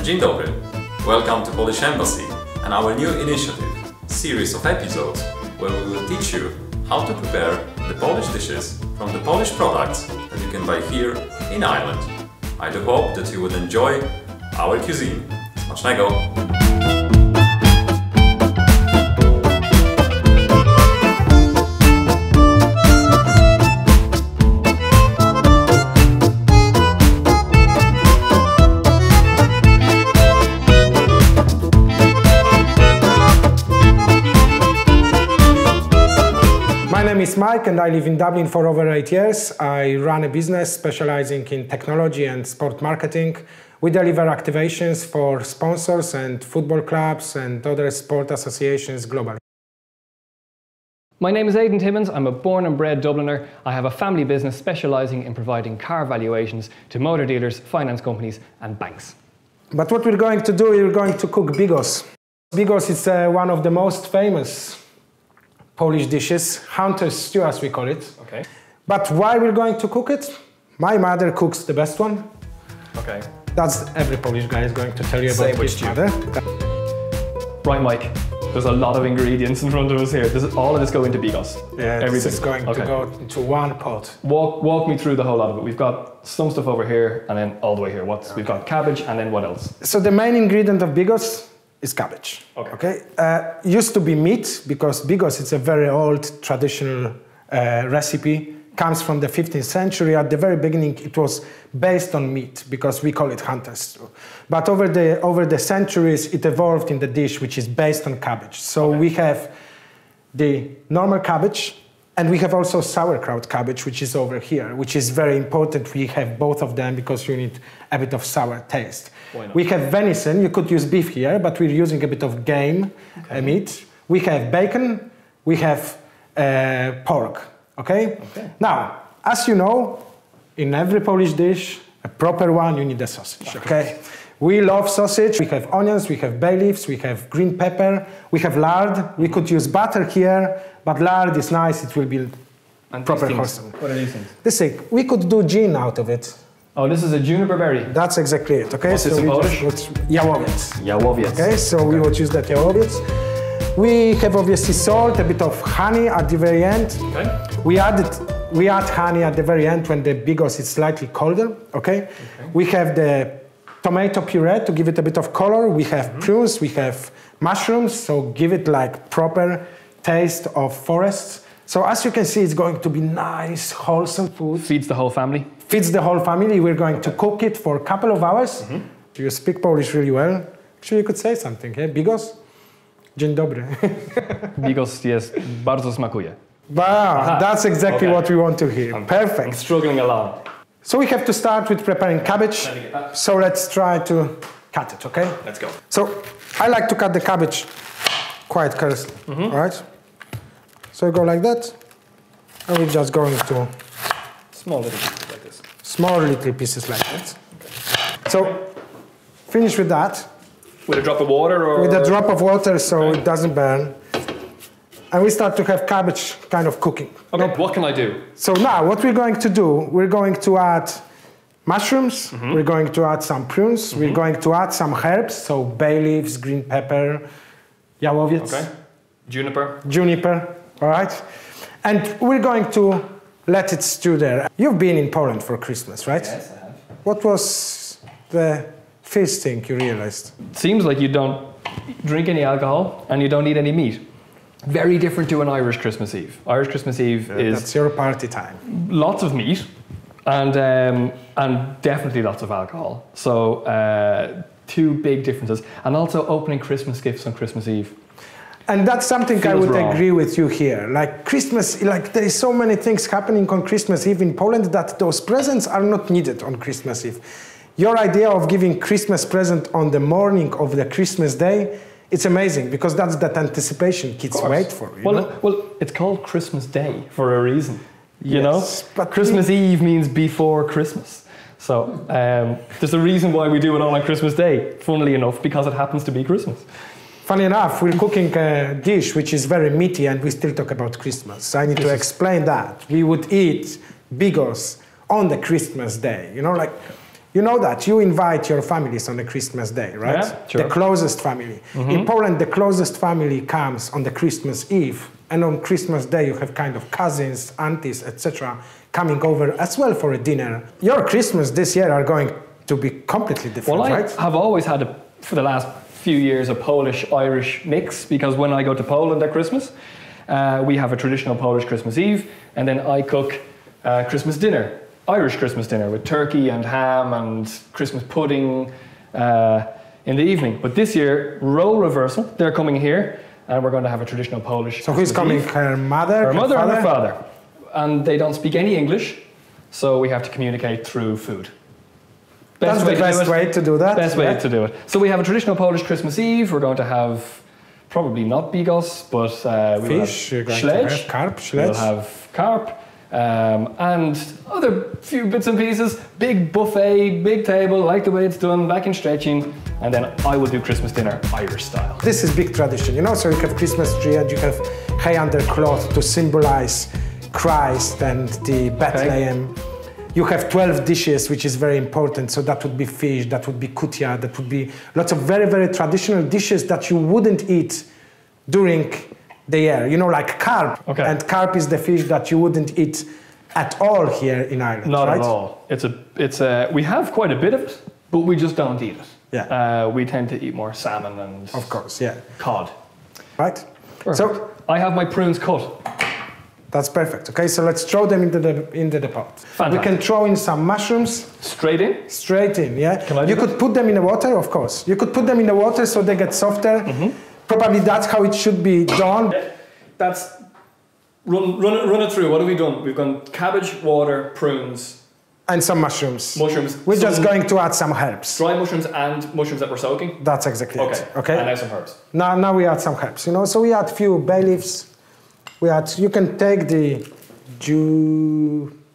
Dzień dobry. Welcome to Polish Embassy and our new initiative, series of episodes where we will teach you how to prepare the Polish dishes from the Polish products that you can buy here in Ireland. I do hope that you would enjoy our cuisine. Smacznego! My name is Mike and I live in Dublin for over 8 years. I run a business specializing in technology and sport marketing. We deliver activations for sponsors and football clubs and other sport associations globally. My name is Aidan Timmons. I'm a born and bred Dubliner. I have a family business specializing in providing car valuations to motor dealers, finance companies and banks. But what we're going to do, we're going to cook bigos. Bigos is one of the most famous Polish dishes, hunter's stew as we call it. Okay. But why we're going to cook it? My mother cooks the best one. Okay. That's every Polish guy is going to tell you about his mother. Right, Mike. There's a lot of ingredients in front of us here. All of this go into bigos. Yeah, everything. This is going to go into one pot. Walk me through the whole lot of it. We've got some stuff over here and then all the way here. We've got cabbage and then what else? So the main ingredient of bigos is cabbage. Okay. Used to be meat because bigos it's a very old traditional recipe. Comes from the 15th century. At the very beginning, it was based on meat because we call it hunter's stew. But over the centuries, it evolved in the dish which is based on cabbage. So we have the normal cabbage, and we have also sauerkraut cabbage, which is over here, which is very important. We have both of them because you need a bit of sour taste. We have venison. You could use beef here, but we're using a bit of game meat. We have bacon. We have pork. Okay? Now, as you know, in every Polish dish, a proper one, you need a sausage. Okay? We love sausage. We have onions. We have bay leaves. We have green pepper. We have lard. We could use butter here, but lard is nice. It will be proper wholesome. What are these things? This thing, we could do gin out of it. Oh, this is a juniper berry. That's exactly it. Okay, What's this in Polish? Jałowiec. Jałowiec. Okay, so we would use that jałowiec. We have obviously salt, a bit of honey at the very end. Okay. We add honey at the very end when the bigos is slightly colder. Okay. We have the tomato puree to give it a bit of color. We have prunes. We have mushrooms. So give it like proper taste of forests. So as you can see, it's going to be nice, wholesome food. Feeds the whole family. Feeds the whole family. We're going to cook it for a couple of hours. You speak Polish really well. Actually, you could say something. Yeah? Bigos? Dzień dobry. Bigos jest bardzo smakuje. Wow, that's exactly what we want to hear. Perfect. I'm struggling along. So we have to start with preparing cabbage. So let's try to cut it, okay? Let's go. So I like to cut the cabbage quite carefully, all right? So you go like that, and we're just going to... Small little pieces like this. Small little pieces like that. Okay. So finish with that. With a drop of water or? With a drop of water so it doesn't burn. And we start to have cabbage kind of cooking. Okay, what can I do? So now what we're going to do, we're going to add mushrooms, we're going to add some prunes, we're going to add some herbs, so bay leaves, green pepper, jałowiec. Okay. Juniper, all right? And we're going to let it stew there. You've been in Poland for Christmas, right? Yes, I have. What was the first thing you realized? Seems like you don't drink any alcohol and you don't eat any meat. Very different to an Irish Christmas Eve. Irish Christmas Eve is... That's your party time. Lots of meat and definitely lots of alcohol. So two big differences. And also opening Christmas gifts on Christmas Eve. And that's something I would agree with you here. Like Christmas, like there is so many things happening on Christmas Eve in Poland that those presents are not needed on Christmas Eve. Your idea of giving Christmas present on the morning of the Christmas day, it's amazing because that's that anticipation kids wait for. Well, it's called Christmas Day for a reason. You know, but Christmas Eve means before Christmas. So there's a reason why we do it all on Christmas Day. Funnily enough, because it happens to be Christmas. Funny enough, we're cooking a dish which is very meaty and we still talk about Christmas. So I need to explain that. We would eat bigos on the Christmas day. You know, like You know that you invite your families on the Christmas day, right? Yeah, sure. The closest family. In Poland, the closest family comes on the Christmas Eve, and on Christmas Day you have kind of cousins, aunties, etc. coming over as well for a dinner. Your Christmas this year are going to be completely different, right? Well, I have always had, for the last few years, a Polish-Irish mix, because when I go to Poland at Christmas, we have a traditional Polish Christmas Eve, and then I cook Christmas dinner. Irish Christmas dinner with turkey and ham and Christmas pudding in the evening. But this year, role reversal. They're coming here, and we're going to have a traditional Polish. So who's coming? Eve. Her mother? Her mother father? and her father. And they don't speak any English, so we have to communicate through food. That's the best way to do that. Best way to do it. So we have a traditional Polish Christmas Eve. We're going to have probably not bigos, but we'll fish. have You're going to have carp, We'll have carp. And other few bits and pieces, big buffet, big table, like the way it's done, back in stretching, and then I will do Christmas dinner Irish style. This is big tradition, you know, so you have Christmas tree and you have hay under cloth to symbolize Christ and the Bethlehem. Okay. You have 12 dishes, which is very important, so that would be fish, that would be kutia, that would be lots of very, very traditional dishes that you wouldn't eat during the year, you know, like carp. Okay. And carp is the fish that you wouldn't eat at all here in Ireland. Not right? at all. We have quite a bit of it, but we just don't eat it. Yeah. We tend to eat more salmon and of course, yeah, cod. Right. Perfect. So I have my prunes cut. That's perfect. Okay, so let's throw them into the pot. Fantastic. We can throw in some mushrooms. Straight in? Straight in, yeah. Can I do You could put them in the water, of course. You could put them in the water so they get softer. Probably that's how it should be done. That's run it through. What have we done? We've gone cabbage, water, prunes, and some mushrooms. Mushrooms. We're just going to add some herbs. Dry mushrooms and mushrooms that we're soaking. That's exactly it. Okay. And now some herbs. Now we add some herbs. You know, so we add few bay leaves. You can take the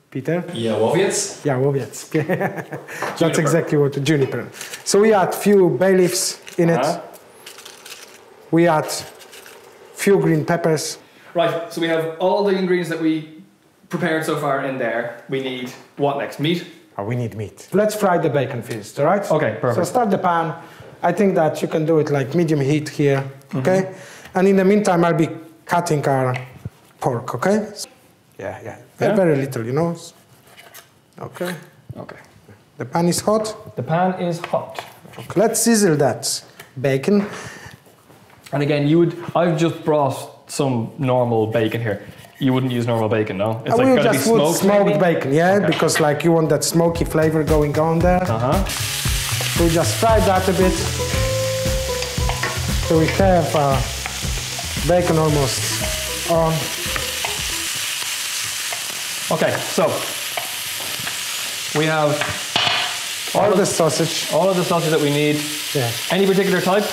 Peter. Jałowiec. Jałowiec. That's exactly what juniper. So we add few bay leaves in it. We add few green peppers. Right, so we have all the ingredients that we prepared so far in there. We need what next? Meat? Oh, we need meat. Let's fry the bacon first, all right? Okay, perfect. So start the pan. I think that you can do it like medium heat here, okay? And in the meantime, I'll be cutting our pork, okay? Yeah. Very little, you know? Okay. Okay. The pan is hot? The pan is hot. Okay. Let's sizzle that bacon. And again, I've just brought some normal bacon here. You wouldn't use normal bacon, no? It's we'll gotta just be put smoked bacon, yeah? Okay. Because like you want that smoky flavor going on there. So we just fry that a bit. So we have bacon almost on. Okay, so we have all the sausage. All of the sausage that we need. Yeah. Any particular type?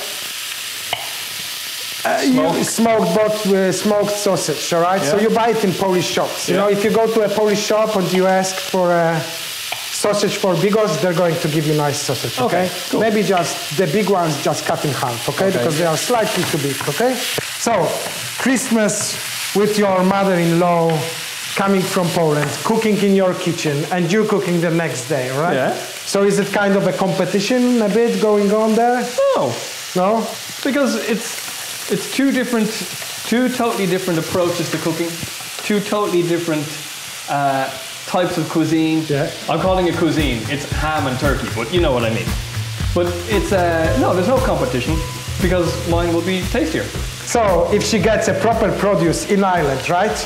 Smoked sausage, all right? Yeah. So you buy it in Polish shops. You know, if you go to a Polish shop and you ask for a sausage for bigos, they're going to give you nice sausage, okay? Cool. Maybe just the big ones just cut in half, okay? Because they are slightly too big, okay? So, Christmas with your mother-in-law coming from Poland, cooking in your kitchen, and you cooking the next day, right? Yeah. So is it kind of a competition a bit going on there? No? Because it's two totally different approaches to cooking, two totally different types of cuisine. Yeah. I'm calling it cuisine. It's ham and turkey, but you know what I mean. But it's no, there's no competition because mine will be tastier. So if she gets a proper produce in Ireland, right?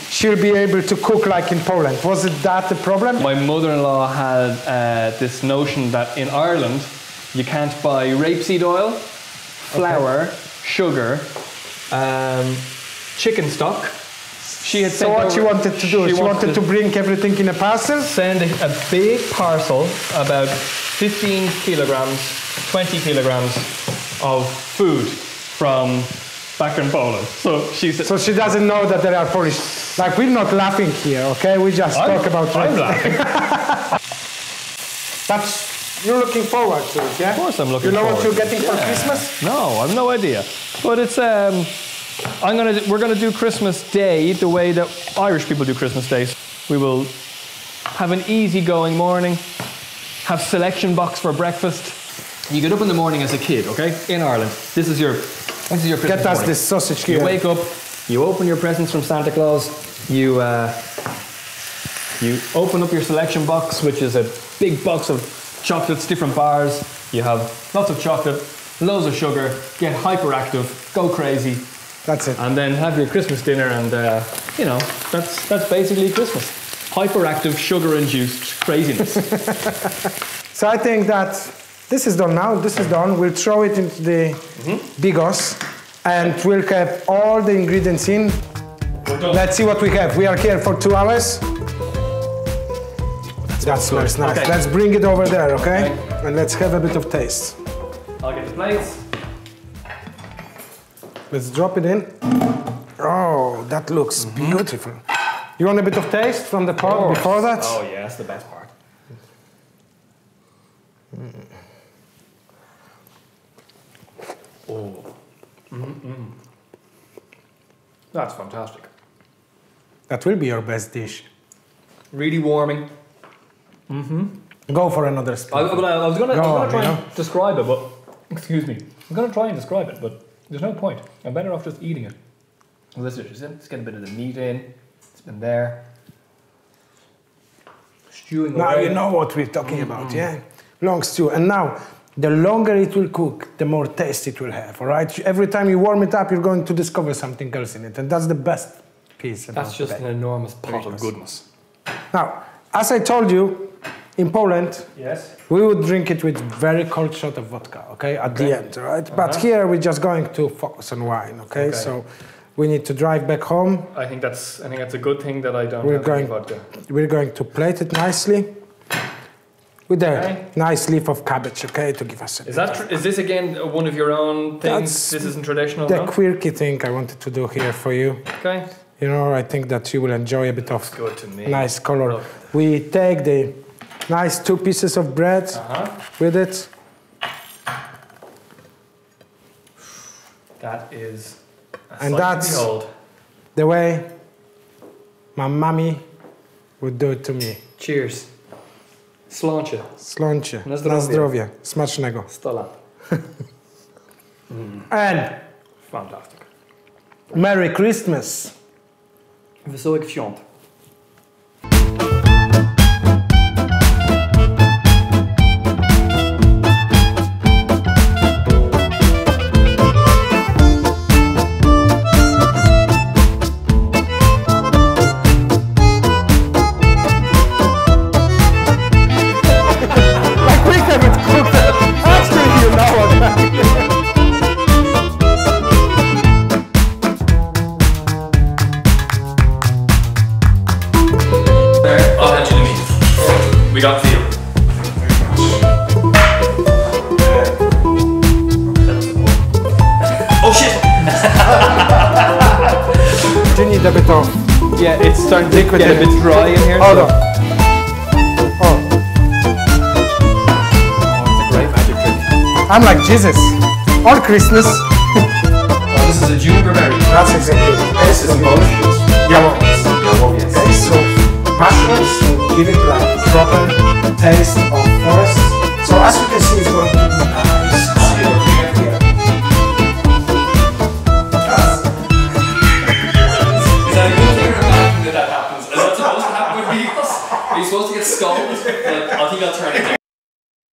She'll be able to cook like in Poland. Was it that the problem? My mother-in-law had this notion that in Ireland you can't buy rapeseed oil, flour, sugar, chicken stock. So what she wanted to do, she wanted to bring everything in a parcel? Send a big parcel, about 15 kilograms, 20 kilograms of food from back in Poland. So she said. So she doesn't know that there are Polish. Like, we're not laughing here, okay? We just talk about. I'm laughing. But you're looking forward to it, yeah? Of course, I'm looking. You know forward what you're getting for Christmas? No, I've no idea. But it's we're gonna do Christmas Day the way that Irish people do Christmas Day. We will have an easygoing morning. have selection box for breakfast. You get up in the morning as a kid, okay? In Ireland. This is your Christmas Get us morning. this sausage here. You wake up, you open your presents from Santa Claus, you open up your selection box, which is a big box of chocolates, different bars. You have lots of chocolate, loads of sugar, get hyperactive, go crazy. That's it. And then have your Christmas dinner and, you know, that's basically Christmas. Hyperactive, sugar-induced craziness. So I think that this is done now, this is done. We'll throw it into the bigos and we'll have all the ingredients in. Let's see what we have. We are here for 2 hours. That smells nice. Okay. Let's bring it over there, okay? And let's have a bit of taste. I'll get the plates. Let's drop it in. Oh, that looks beautiful. You want a bit of taste from the pot before that? Oh yeah, that's the best part. Oh. That's fantastic. That will be your best dish. Really warming. Go for another spoon. I was gonna try you and describe it, but excuse me. I'm gonna try and describe it, but there's no point. I'm better off just eating it. Well, this dish is in. Let's get a bit of the meat in. It's been there. Stewing Now away. you know what we're talking about, yeah? Long stew. And now, the longer it will cook, the more taste it will have, all right? Every time you warm it up, you're going to discover something else in it. And that's the best piece about That's just the an enormous pot of goodness. Now, as I told you, in Poland, Yes. we would drink it with very cold shot of vodka, okay, at the end, right? But here we're just going to focus on wine, okay? So we need to drive back home. I think that's a good thing that I don't We're have any vodka. We're going to plate it nicely with a nice leaf of cabbage, okay, to give us a Is this again one of your own things? That's This isn't traditional, the no? quirky thing I wanted to do here for you. Okay. You know, I think that you will enjoy a bit of Good to me. nice color. Look. We take the nice 2 pieces of bread with it. That is a And sight to that's behold. the way my mommy would do it to me. Cheers. Sláinte. Slącie. Na zdrowie. Na zdrowie. Smacznego. 100 lat. And Fantastic. Merry Christmas. Wesołych świąt. I'll hand you the meat. We got veal. Oh shit! Do you need a bit of Yeah, it's starting to get a bit dry in here. Hold on. Oh, It's a great magic trick. I'm like Jesus. Or Christmas. Oh, this is a juniper berry. That's exactly it. This is Polish. Jawowiec. Jawowiec. Okay, so mushrooms give it like proper taste of forest. So as you can see, it's going to be nice. Here. Is that a good thing or a bad thing that happens? Is that supposed to happen with vegans? Are you supposed to get scolded? Like, I think I'll turn it down.